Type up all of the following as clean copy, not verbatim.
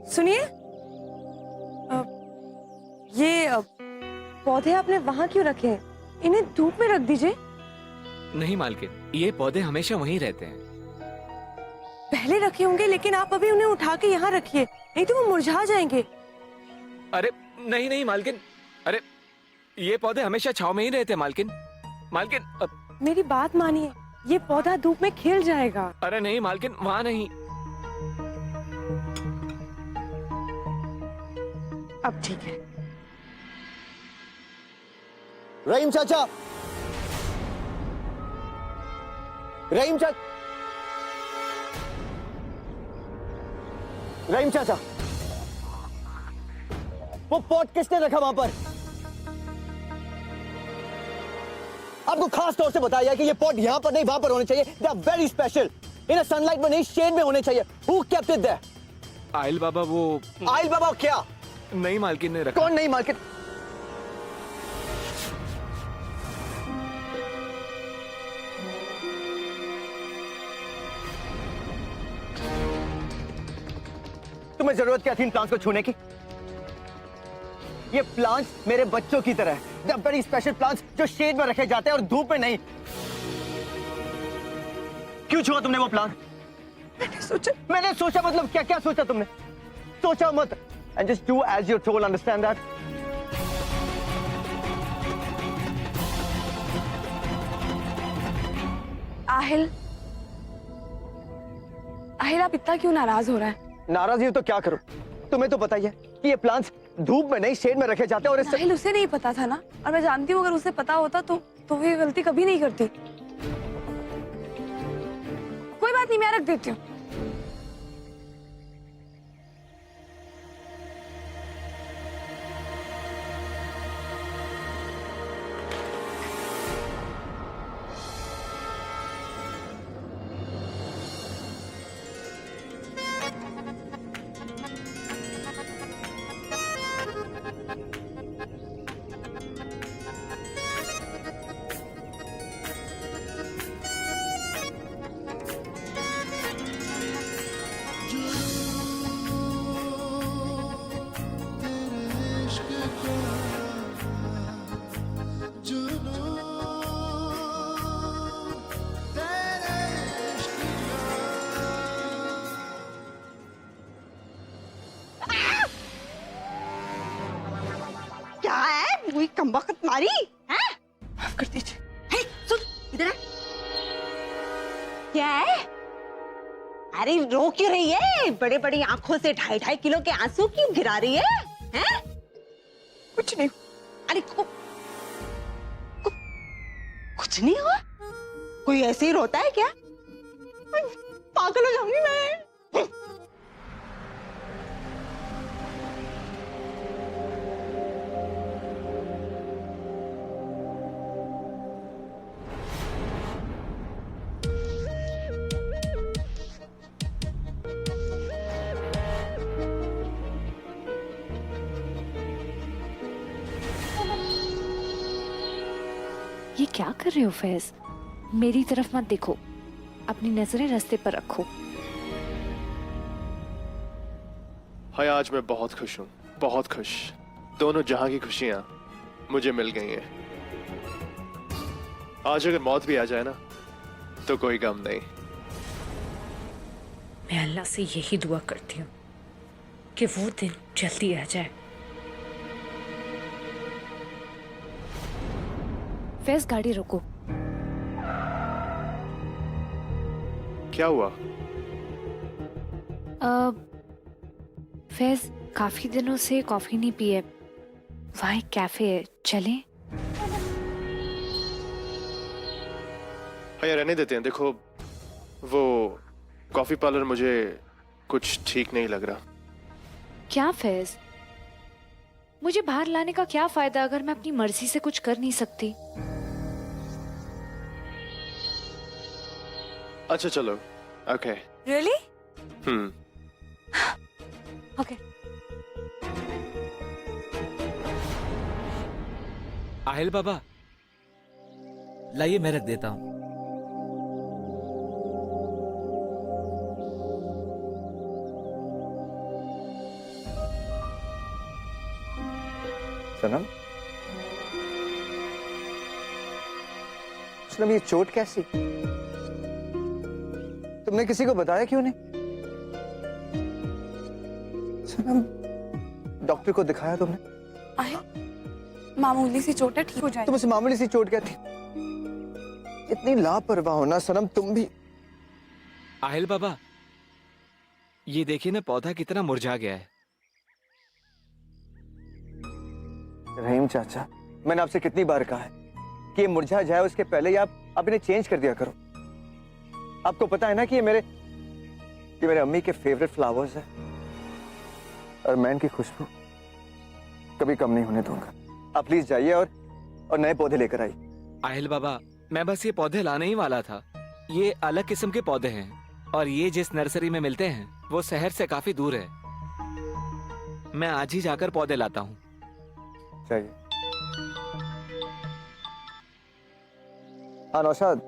सुनिए, ये पौधे आपने वहाँ क्यों रखे हैं? इन्हें धूप में रख दीजिए। नहीं मालकिन, ये पौधे हमेशा वहीं रहते हैं। पहले रखे होंगे, लेकिन आप अभी उन्हें उठा के यहाँ रखिए, नहीं तो वो मुरझा जाएंगे। अरे नहीं नहीं मालकिन, अरे ये पौधे हमेशा छाव में ही रहते हैं मालकिन। मालकिन मेरी बात मानिए, ये पौधा धूप में खिल जाएगा। अरे नहीं मालकिन, वहाँ नहीं। अब ठीक है। रहीम चाचा, रहीम चाचा, रहीम चाचा, वो पॉट किसने रखा वहां पर? आपको खास तौर से बताया है कि ये पॉट यहां पर नहीं वहां पर होने चाहिए। They are very special, in sunlight में नहीं, शेड में होने चाहिए। Who kept it there? आइल बाबा वो। आइल बाबा क्या? नहीं मालकिन ने रखा। कौन नहीं मार्केट? तुम्हें जरूरत क्या थी इन प्लांट्स को छूने की? ये प्लांट्स मेरे बच्चों की तरह है। They are very special plants जो शेड में रखे जाते हैं और धूप में नहीं। क्यों छुआ तुमने वो प्लांट? मैंने सोचा मतलब क्या? क्या सोचा तुमने? सोचा मत। And just do as you're told, understand that? Aahil, Aahil आप इतना क्यों नाराज हो रहा है? नाराज ही हो तो क्या करूं? तुम्हें तो पता ही है कि ये प्लांट्स धूप में नहीं शेड में रखे जाते हैं और इससे आहिल उसे नहीं पता था ना, और मैं जानती हूँ अगर उसे पता होता तो ये गलती कभी नहीं करती। कोई बात नहीं, मैं रख देती हूँ। क्या है? वही कमबख्त मारी है? माफ कर दीजिए। हे, सुन इधर आ। क्या है? अरे रो क्यों रही है? बड़े बड़ी आंखों से 2.5 किलो के आंसू क्यों गिरा रही है? हैं? कुछ नहीं। अरे कुछ नहीं हुआ? कोई ऐसे ही रोता है क्या? पागल हो जाऊंगी मैं। ये क्या कर रहे हो फैज? मेरी तरफ मत देखो, अपनी नजरें रास्ते पर रखो। हाय, आज मैं बहुत खुश हूँ, बहुत खुश। दोनों जहां की खुशियां मुझे मिल गई हैं। आज अगर मौत भी आ जाए ना तो कोई गम नहीं। मैं अल्लाह से यही दुआ करती हूँ कि वो दिन जल्दी आ जाए। फैज गाड़ी रोको। क्या हुआ? फैज काफी दिनों से कॉफी नहीं पी है, वहाँ एक कैफे है, चलें? हाय, रहने देते हैं। देखो, वो कॉफी पार्लर मुझे कुछ ठीक नहीं लग रहा। क्या फैज? मुझे बाहर लाने का क्या फायदा अगर मैं अपनी मर्जी से कुछ कर नहीं सकती? अच्छा चलो, ओके। रियली? ओके। आहिल बाबा, लाइए मैं रख देता हूँ। सनम, सनम ये चोट कैसी? तुमने किसी को बताया क्यों नहीं? सनम, डॉक्टर को दिखाया तुमने? मामूली सी चोट है, ठीक हो जाएगी। तुम उसे मामूली सी चोट क्या थी? इतनी लापरवाह होना सनम तुम भी। आहिल बाबा, ये देखिए ना पौधा कितना मुरझा गया है। रहीम चाचा, मैंने आपसे कितनी बार कहा है कि ये मुरझा जाए उसके पहले ही आप इन्हें चेंज कर दिया करो। आपको पता है ना कि ये मेरे अम्मी के फेवरेट फ्लावर्स हैं और मैं इनकी खुशबू कभी कम नहीं होने दूंगा। आप प्लीज जाइए और नए पौधे लेकर आइए। आहिल बाबा, मैं बस ये पौधे लाने ही वाला था। ये अलग किस्म के पौधे हैं और ये जिस नर्सरी में मिलते हैं वो शहर से काफी दूर है। मैं आज ही जाकर पौधे लाता हूँ। चाहिए। हाँ नौशाद,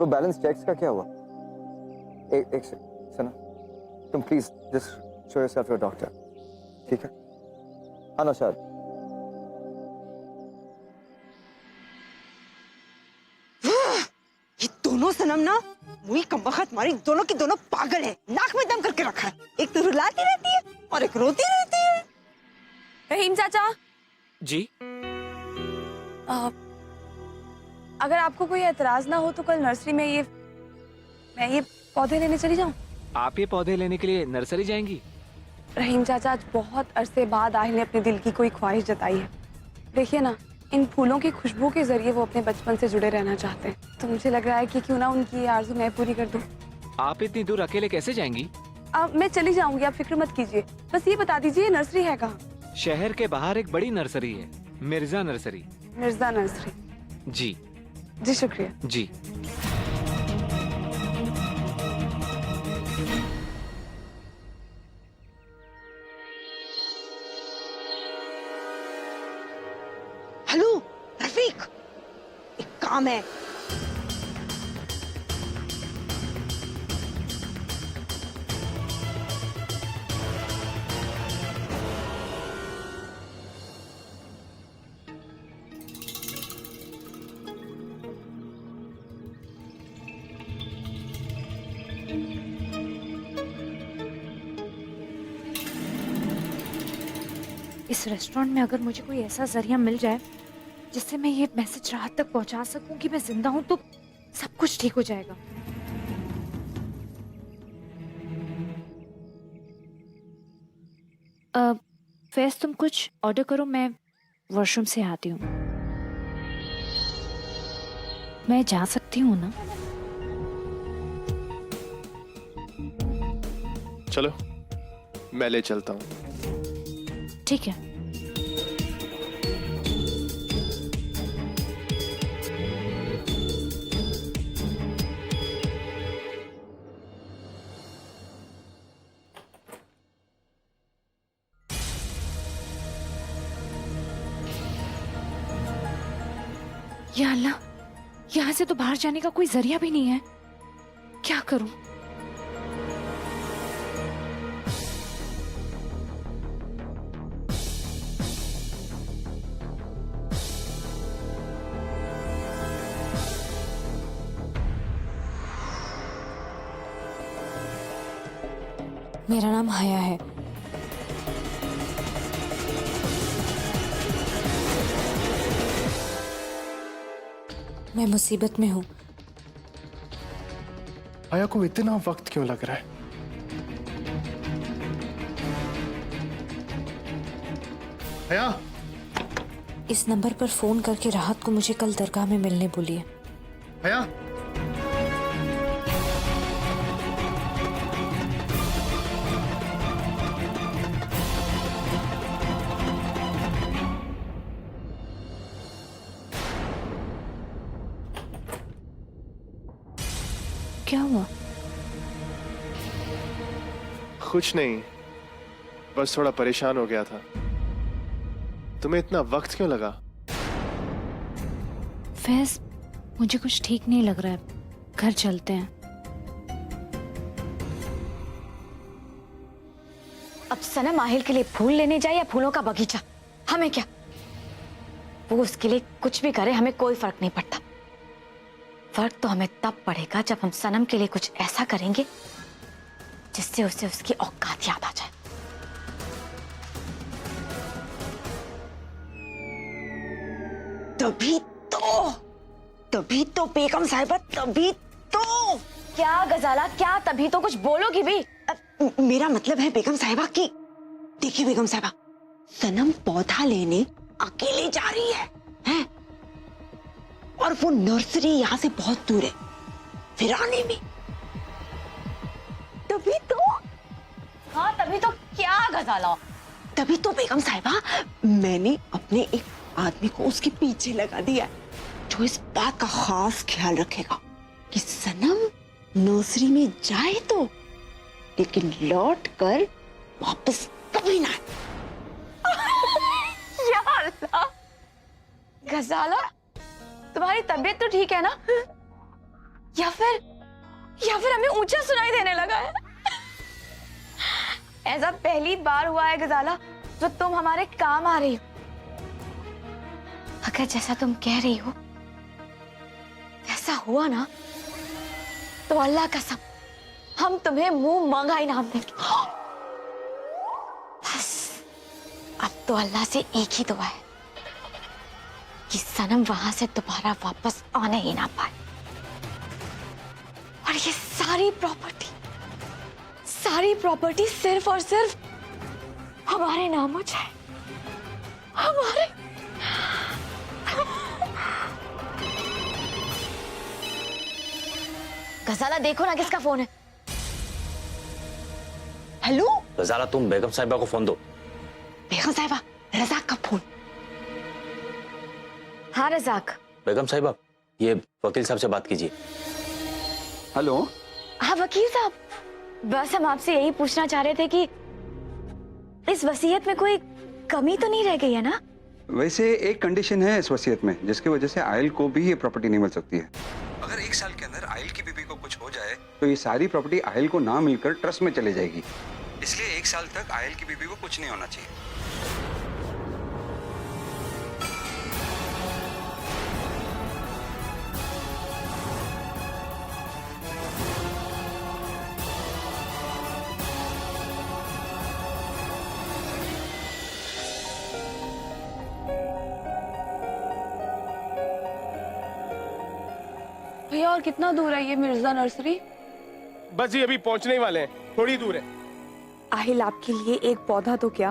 वो बैलेंस चेक्स का क्या हुआ? एक सना, तुम please just show yourself your doctor, ठीक है? हाँ नौशाद। ये दोनों सनम ना मुई कमबख्त मारी, दोनों की दोनों पागल है, नाक में दम करके रखा है। एक तो रुलाती रहती है और एक रोती रहती है। रहीम चाचा, जी? अगर आपको कोई एतराज ना हो तो कल नर्सरी में मैं ये पौधे लेने चली जाऊं? आप ये पौधे लेने के लिए नर्सरी जाएंगी? रहीम चाचा, आज बहुत अरसे बाद आहिल ने अपने दिल की कोई ख्वाहिश जताई है। देखिए ना, इन फूलों की खुशबू के जरिए वो अपने बचपन से जुड़े रहना चाहते हैं, तो मुझे लग रहा है कि क्यों ना उनकी ये आरज़ू मैं पूरी कर दूं। आप इतनी दूर अकेले कैसे जाएंगी? मैं चली जाऊंगी, आप फिक्र मत कीजिए। बस ये बता दीजिए नर्सरी है कहाँ? शहर के बाहर एक बड़ी नर्सरी है, मिर्जा नर्सरी। मिर्जा नर्सरी? जी जी शुक्रिया। जी। हेलो रफीक, एक काम है। इस रेस्टोरेंट में अगर मुझे कोई ऐसा जरिया मिल जाए जिससे मैं ये मैसेज राहत तक पहुंचा सकूं कि मैं जिंदा हूं, तो सब कुछ ठीक हो जाएगा। फैज, तुम कुछ ऑर्डर करो, मैं वॉशरूम से आती हूँ। मैं जा सकती हूँ ना? चलो मैं ले चलता हूँ। ठीक है। या अल्लाह, यहाँ से तो बाहर जाने का कोई जरिया भी नहीं है। क्या करूं? मेरा नाम हया है। मैं मुसीबत में हूँ। आया को इतना वक्त क्यों लग रहा है? आया, इस नंबर पर फोन करके राहत को मुझे कल दरगाह में मिलने बोलिए। आया, क्या हुआ? कुछ नहीं, बस थोड़ा परेशान हो गया था। तुम्हें इतना वक्त क्यों लगा? फैज, मुझे कुछ ठीक नहीं लग रहा है, घर चलते हैं। अब सनम आहिल के लिए फूल लेने जाए या फूलों का बगीचा, हमें क्या? वो उसके लिए कुछ भी करे, हमें कोई फर्क नहीं पड़ता। फर्क तो हमें तब पड़ेगा जब हम सनम के लिए कुछ ऐसा करेंगे जिससे उसे उसकी औकात याद आ जाए। तभी तो बेगम साहिबा, तभी तो। क्या गजाला, क्या तभी तो? कुछ बोलोगी भी? मेरा मतलब है बेगम साहिबा की, देखिए बेगम साहिबा, सनम पौधा लेने अकेले जा रही है? और वो नर्सरी यहाँ से बहुत दूर है, फिर आने में। तभी तो। हाँ तभी तो क्या गजाला? तभी तो बेगम साहिबा, मैंने अपने एक आदमी को उसके पीछे लगा दिया है, जो इस बात का खास ख्याल रखेगा कि सनम नर्सरी में जाए तो, लेकिन लौट कर वापस कभी ना आए। या अल्लाह, गजाला तुम्हारी तबीयत तो ठीक है ना? या फिर हमें ऊंचा सुनाई देने लगा है? ऐसा पहली बार हुआ है गजाला जो तुम हमारे काम आ रही हो। अगर जैसा तुम कह रही हो ऐसा हुआ ना, तो अल्लाह कसम हम तुम्हें मुंह मांगा इनाम देंगे। बस अब तो अल्लाह से एक ही दुआ है कि सनम वहां से दोबारा वापस आने ही ना पाए, और ये सारी प्रॉपर्टी सिर्फ और सिर्फ हमारे नाम हो जाए। हमारे गजाला देखो ना किसका फोन है। हेलो गजाला, तुम बेगम साहिबा को फोन दो। बेगम साहिबा, रज़ाक का फोन। हाँ रज़ाक। बेगम साहिबा, ये वकील साहब से बात कीजिए। हेलो। हाँ वकील साहब, बस हम आपसे यही पूछना चाह रहे थे कि इस वसीयत में कोई कमी तो नहीं रह गई है ना? वैसे एक कंडीशन है इस वसीयत में, जिसकी वजह से आयल को भी ये प्रॉपर्टी नहीं मिल सकती है। अगर 1 साल के अंदर आयल की बीवी को कुछ हो जाए तो ये सारी प्रॉपर्टी आयल को ना मिलकर ट्रस्ट में चले जाएगी। इसलिए 1 साल तक आयल की बीवी को कुछ नहीं होना चाहिए। भैया और कितना दूर है ये मिर्जा नर्सरी? बस ये अभी पहुंचने ही वाले हैं, थोड़ी दूर है। आहिल आपके लिए एक पौधा तो क्या,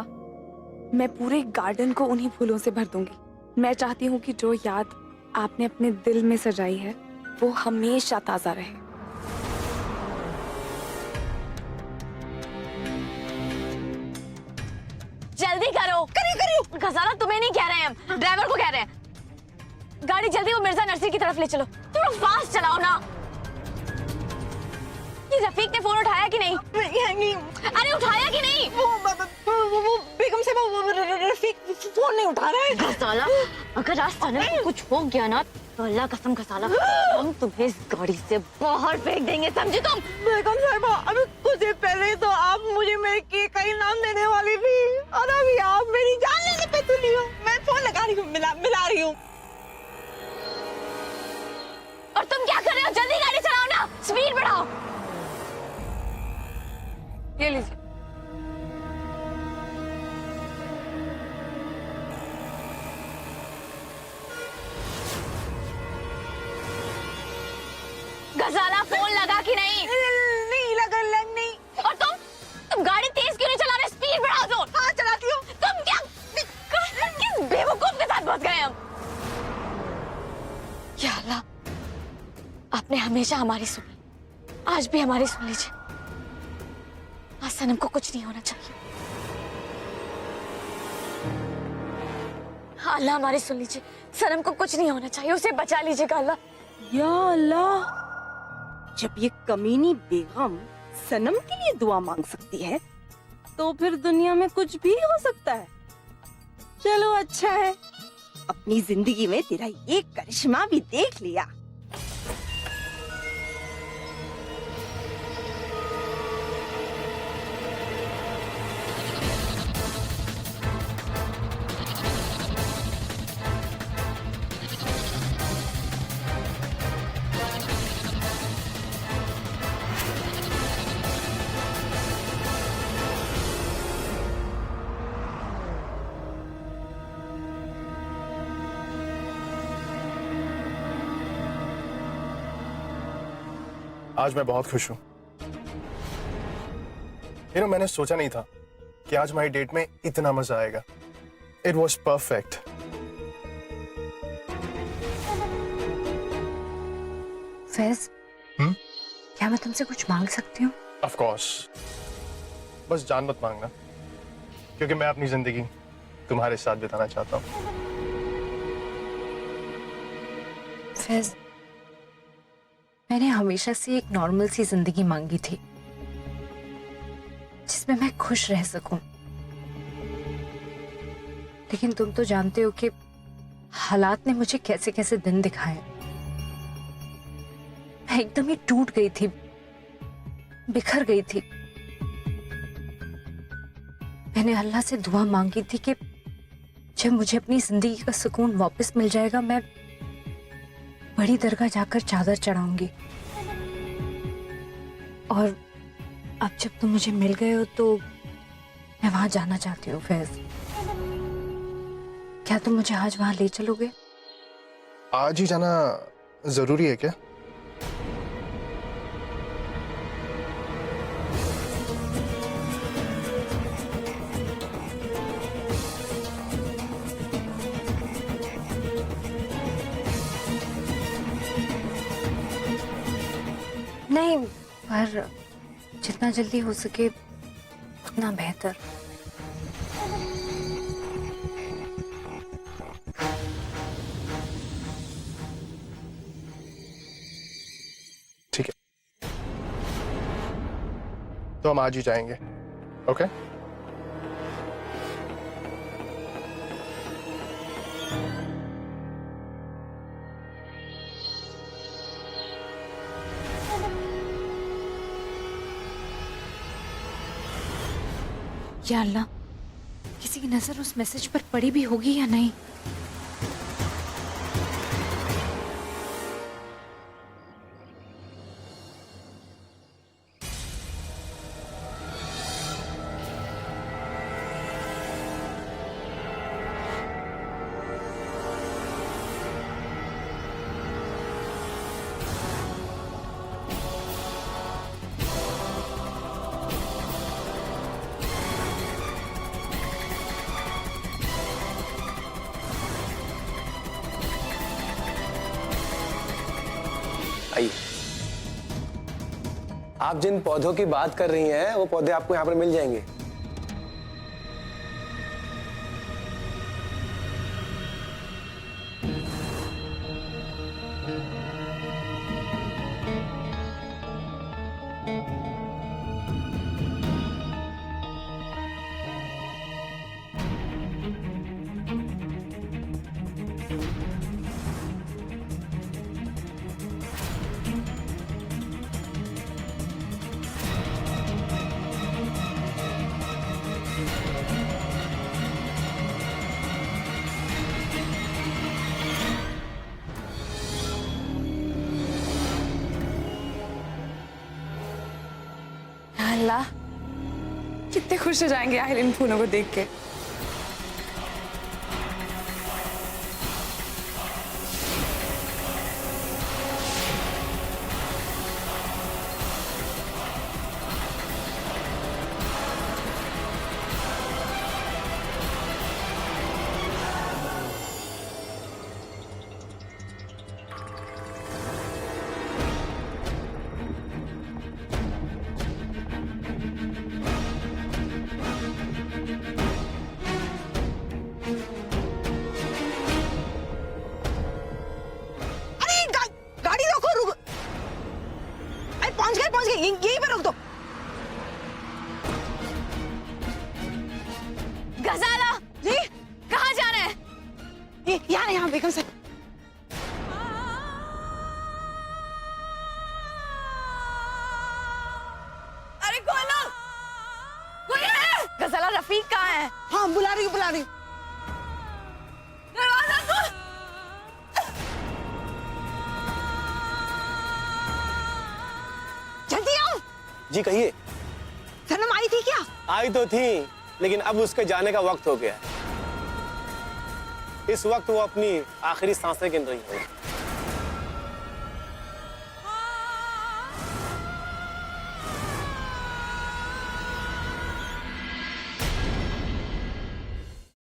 मैं पूरे गार्डन को उन्हीं फूलों से भर दूंगी। मैं चाहती हूँ कि जो याद आपने अपने दिल में सजाई है वो हमेशा ताजा रहे। जल्दी करो। करो गजाला, तुम्हें नहीं कह रहे हैं हम, ड्राइवर को कह रहे हैं। गाड़ी जल्दी वो मिर्जा नर्सरी की तरफ ले चलो। थोड़ा फास्ट चलाओ ना। ये रफीक ने फोन उठाया कि नहीं? अरे उठाया कि नहीं? वो बेगम साहिबा, वो रफीक फोन नहीं उठा रहा है। गजाला, अगर आज सनम को कुछ हो गया ना तो अल्लाह कसम गजाला, हम तुम्हें इस गाड़ी से बाहर फेंक देंगे, समझी तुम? बेगम साहिबा, अभी कुछ देर पहले तो आप मुझे मेरे केक का इनाम देने वाली थी, और अभी आप मेरी जान लेने पे तुली हो। मैं फोन लगा रही हूँ, मिला रही हूँ। और तुम क्या कर रहे हो? जल्दी गाड़ी चलाओ ना, स्पीड बढ़ाओ। ये लीजिए। गजाला, फोन लगा कि नहीं? नहीं लगा, नहीं। और तुम गाड़ी तेज क्यों नहीं चला रहे? स्पीड बढ़ाओ तो। हाँ चलाती हूँ। तुम क्या किस बेवकूफ के साथ फंस गए हम? या अल्लाह, आपने हमेशा हमारी सुनी, आज भी हमारी सुन लीजिए। आज सनम को कुछ नहीं होना चाहिए। हाँ, अल्लाह हमारी सुन लीजिए, सनम को कुछ नहीं होना चाहिए, उसे बचा लीजिएगा अल्लाह। या अल्लाह, जब ये कमीनी बेगम सनम के लिए दुआ मांग सकती है तो फिर दुनिया में कुछ भी हो सकता है। चलो अच्छा है, अपनी जिंदगी में तेरा ये करिश्मा भी देख लिया। आज मैं बहुत खुश हूँ। मैंने सोचा नहीं था कि आज हमारी डेट में इतना मजा आएगा। It was perfect. फैज, क्या मैं तुमसे कुछ मांग सकती हूँ? ऑफ कोर्स, बस जान मत मांगना, क्योंकि मैं अपनी जिंदगी तुम्हारे साथ बिताना चाहता हूँ। फैज, मैंने हमेशा से एक नॉर्मल सी जिंदगी मांगी थी जिसमें मैं खुश रह सकूं। लेकिन तुम तो जानते हो कि हालात ने मुझे कैसे कैसे दिन दिखाए। मैं एकदम ही टूट गई थी, बिखर गई थी। मैंने अल्लाह से दुआ मांगी थी कि जब मुझे अपनी जिंदगी का सुकून वापस मिल जाएगा, मैं बड़ी दरगाह जाकर चादर चढ़ाऊंगी। और अब जब तुम मुझे मिल गए हो तो मैं वहां जाना चाहती हूँ। फैज, क्या तुम मुझे आज वहां ले चलोगे? आज ही जाना जरूरी है क्या? नहीं, पर जितना जल्दी हो सके उतना बेहतर। ठीक है, तो हम आज ही जाएंगे। ओके? या अल्लाह, किसी की नजर उस मैसेज पर पड़ी भी होगी या नहीं? आइए। आप जिन पौधों की बात कर रही हैं वो पौधे आपको यहाँ पर मिल जाएंगे। अल्लाह, कितने खुश हो जाएंगे आहिल इन फूलों को देख के। यहीं पे रोक दो। गजाला जी, कहाँ जा रहे हैं? यहाँ बेगम साहब। अरे खोलो, कोई है? गजाला, रफीक कहाँ है? हाँ, बुला रही हूँ। दरवाजा खोल। जल्दी आओ। जी कहिए। सनम आई थी क्या? आई तो थी, लेकिन अब उसके जाने का वक्त हो गया है। इस वक्त वो अपनी आखिरी सांसें गिन रही है।